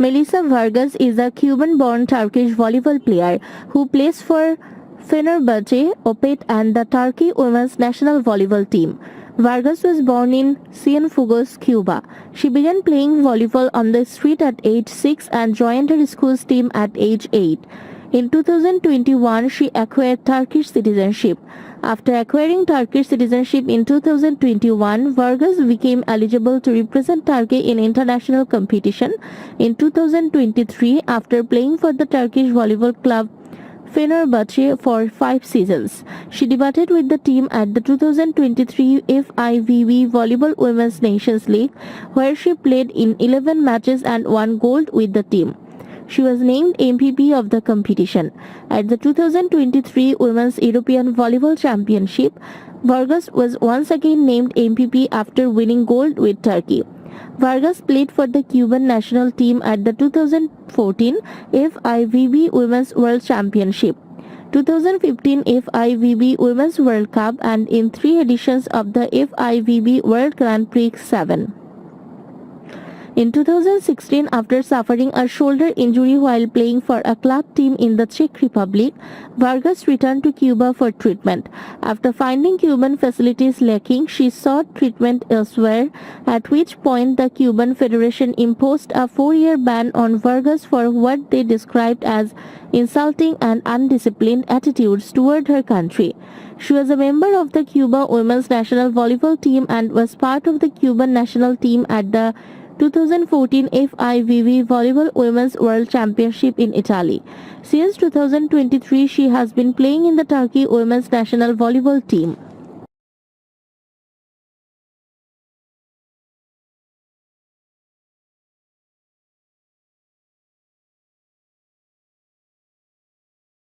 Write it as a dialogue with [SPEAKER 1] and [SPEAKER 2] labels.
[SPEAKER 1] Melissa Vargas is a Cuban-born Turkish volleyball player who plays for Fenerbahçe Opet and the Turkey women's national volleyball team. Vargas was born in Cienfuegos, Cuba. She began playing volleyball on the street at age 6 and joined her school's team at age 8. In 2021, she acquired Turkish citizenship. After acquiring Turkish citizenship in 2021, Vargas became eligible to represent Turkey in international competition in 2023 after playing for the Turkish volleyball club Fenerbahçe for 5 seasons. She debuted with the team at the 2023 FIVB Volleyball Women's Nations League, where she played in 11 matches and won gold with the team. She was named MVP of the competition. At the 2023 Women's European Volleyball Championship, Vargas was once again named MVP after winning gold with Turkey. Vargas played for the Cuban national team at the 2014 FIVB Women's World Championship, 2015 FIVB Women's World Cup, and in 3 editions of the FIVB World Grand Prix 7. In 2016, after suffering a shoulder injury while playing for a club team in the Czech Republic, Vargas returned to Cuba for treatment. After finding Cuban facilities lacking, she sought treatment elsewhere, at which point the Cuban Federation imposed a 4-year ban on Vargas for what they described as insulting and undisciplined attitudes toward her country. She was a member of the Cuba women's national volleyball team and was part of the Cuban national team at the 2014 FIVB Volleyball Women's World Championship in Italy. Since 2023, she has been playing in the Turkey women's national volleyball team.